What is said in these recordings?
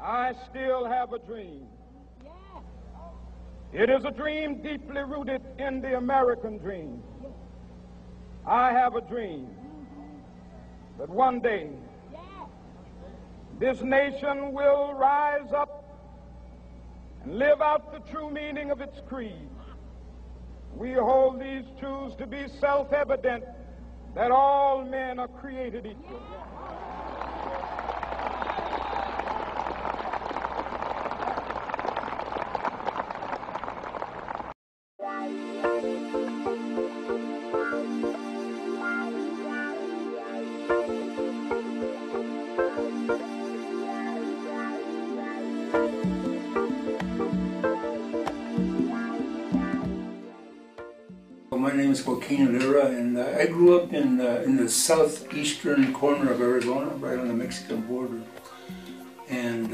I still have a dream. It is a dream deeply rooted in the American dream. I have a dream that one day this nation will rise up and live out the true meaning of its creed. We hold these truths to be self-evident, that all men are created equal. My name is Joaquin Lira, and I grew up in the southeastern corner of Arizona, right on the Mexican border. And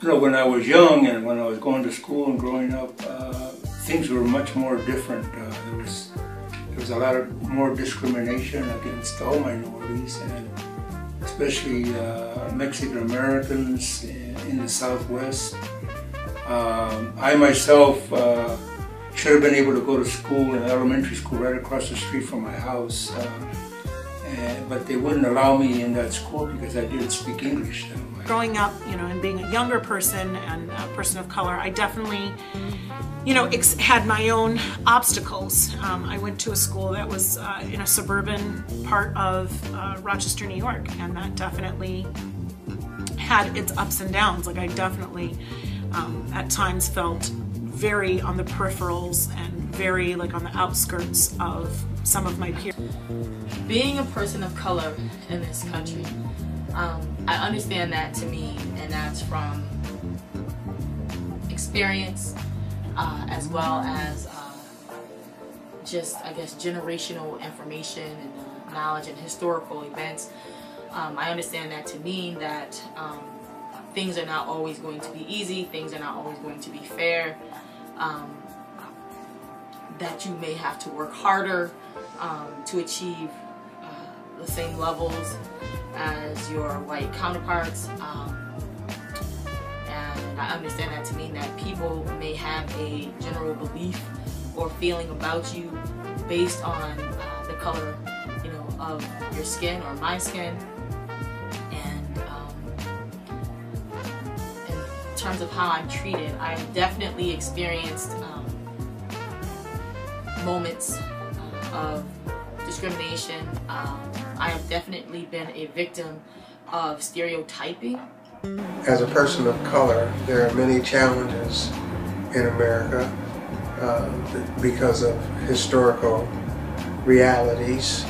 you know, when I was young and when I was going to school and growing up, things were much more different. There was a lot more discrimination against all minorities, and especially Mexican Americans in the Southwest. I myself should have been able to go to school, in elementary school, right across the street from my house, but they wouldn't allow me in that school because I didn't speak English. Growing up, you know, and being a younger person and a person of color, I definitely, you know, had my own obstacles. I went to a school that was in a suburban part of Rochester, New York, and that definitely had its ups and downs. Like, I definitely at times felt very on the peripherals and very like on the outskirts of some of my peers. Being a person of color in this country, I understand that to me, and that's from experience as well as just, I guess, generational information and knowledge and historical events. I understand that to mean that things are not always going to be easy, things are not always going to be fair, that you may have to work harder to achieve the same levels as your white counterparts, and I understand that to mean that people may have a general belief or feeling about you based on the color, you know, of your skin or my skin. And in terms of how I'm treated, I've definitely experienced moments of discrimination. I have definitely been a victim of stereotyping. As a person of color, there are many challenges in America because of historical realities,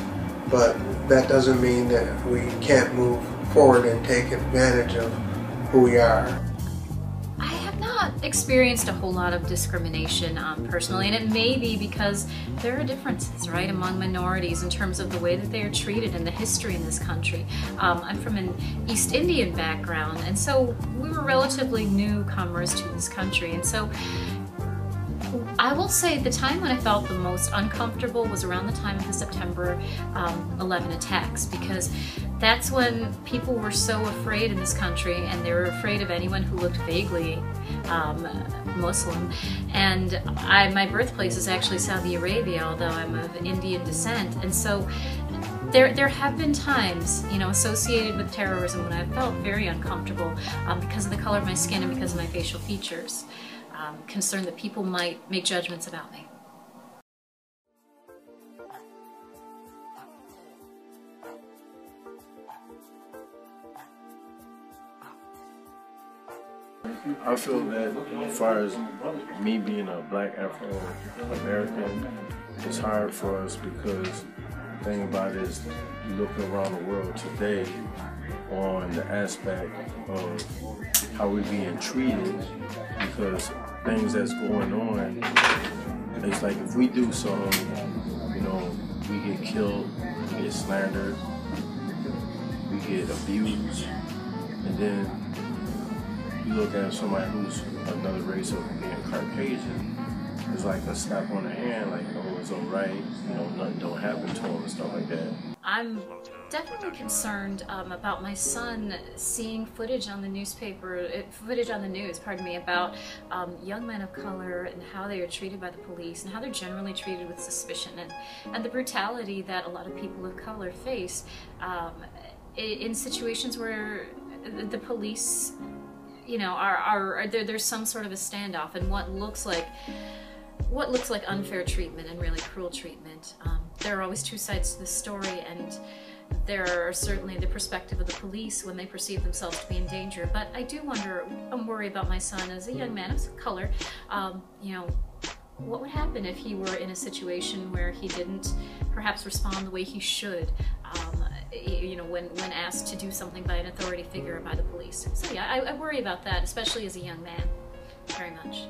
but that doesn't mean that we can't move forward and take advantage of who we are. Experienced a whole lot of discrimination personally, and it may be because there are differences, right, among minorities in terms of the way that they are treated and the history in this country. I'm from an East Indian background, and so we were relatively newcomers to this country, and so I will say the time when I felt the most uncomfortable was around the time of the September 11 attacks, because that's when people were so afraid in this country, and they were afraid of anyone who looked vaguely Muslim. And my birthplace is actually Saudi Arabia, although I'm of Indian descent, and so there have been times, you know, associated with terrorism when I felt very uncomfortable because of the color of my skin and because of my facial features. Concerned that people might make judgments about me. I feel that as far as me being a black Afro-American, it's hard for us because the thing about it is looking around the world today on the aspect of how we're being treated, because things that's going on, it's like if we do something, you know, we get killed, we get slandered, we get abused, and then you look at somebody who's another race of being Caucasian, it's like a slap on the hand, like, oh, it's all right, you know, nothing don't happen to them and stuff like that. I'm definitely concerned about my son seeing footage on the news, about young men of color and how they are treated by the police and how they're generally treated with suspicion, and the brutality that a lot of people of color face in situations where the police, you know, there's some sort of a standoff, and what looks like unfair treatment and really cruel treatment. There are always two sides to the story, and there are certainly the perspective of the police when they perceive themselves to be in danger. But I do wonder and worry about my son as a young man of color. You know, what would happen if he were in a situation where he didn't perhaps respond the way he should, you know, when asked to do something by an authority figure or by the police. So yeah, I worry about that, especially as a young man, very much.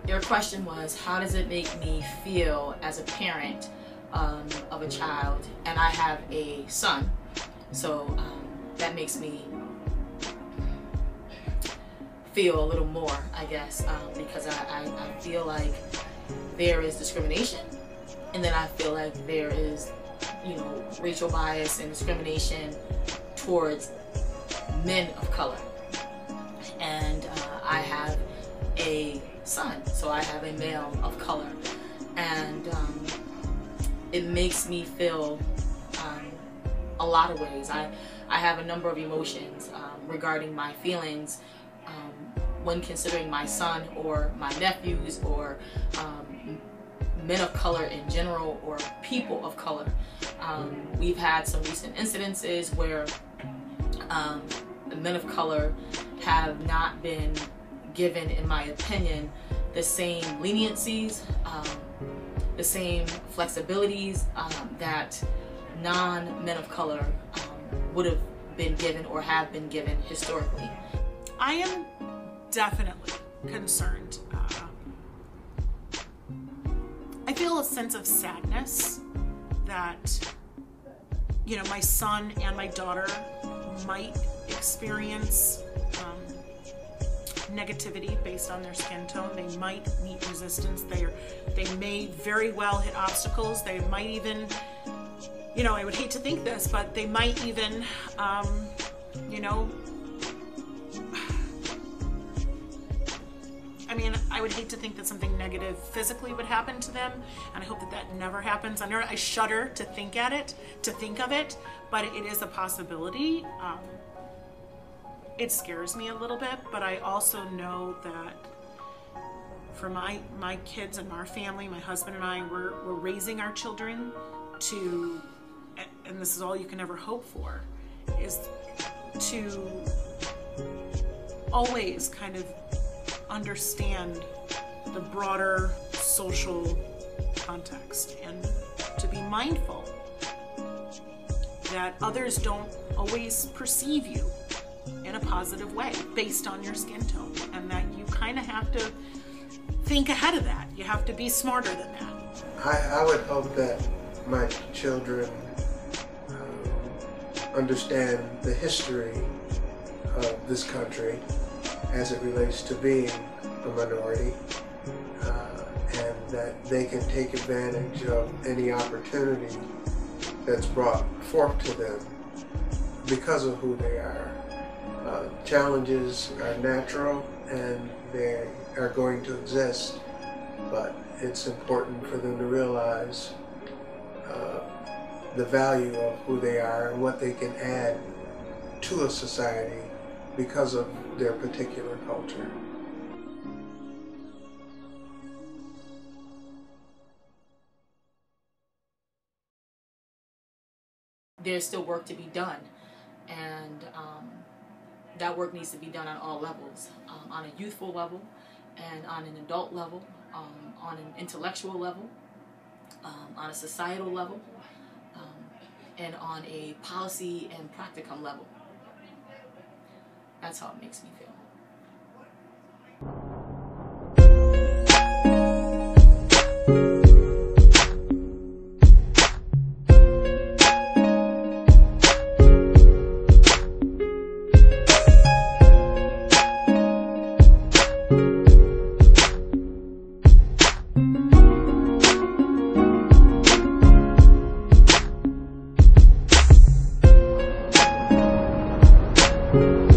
Your question was, how does it make me feel as a parent of a child? And I have a son, so that makes me feel a little more, I guess, because I feel like there is discrimination, and then I feel like there is, you know, racial bias and discrimination towards men of color. And I have a son, so I have a male of color, and it makes me feel a lot of ways. I have a number of emotions regarding my feelings when considering my son or my nephews or men of color in general or people of color. We've had some recent incidences where the men of color have not been given, in my opinion, the same leniencies, the same flexibilities that non-men of color would have been given or have been given historically. I am definitely concerned. I feel a sense of sadness that, you know, my son and my daughter might experience negativity based on their skin tone. They might meet resistance. They may very well hit obstacles. They might even, you know, I would hate to think this, but they might even, you know, I mean, I would hate to think that something negative physically would happen to them, and I hope that that never happens. I shudder to think of it, but it is a possibility. It scares me a little bit, but I also know that for my kids and our family, my husband and I, we're raising our children to, and this is all you can ever hope for, is to always kind of understand the broader social context and to be mindful that others don't always perceive you in a positive way based on your skin tone, and that you kind of have to think ahead of that. You have to be smarter than that. I would hope that my children understand the history of this country as it relates to being a minority, and that they can take advantage of any opportunity that's brought forth to them because of who they are. Challenges are natural and they are going to exist, but it's important for them to realize the value of who they are and what they can add to a society because of their particular culture. There's still work to be done, and that work needs to be done on all levels, on a youthful level and on an adult level, on an intellectual level, on a societal level, and on a policy and practicum level. That's how it makes me feel. Thank you.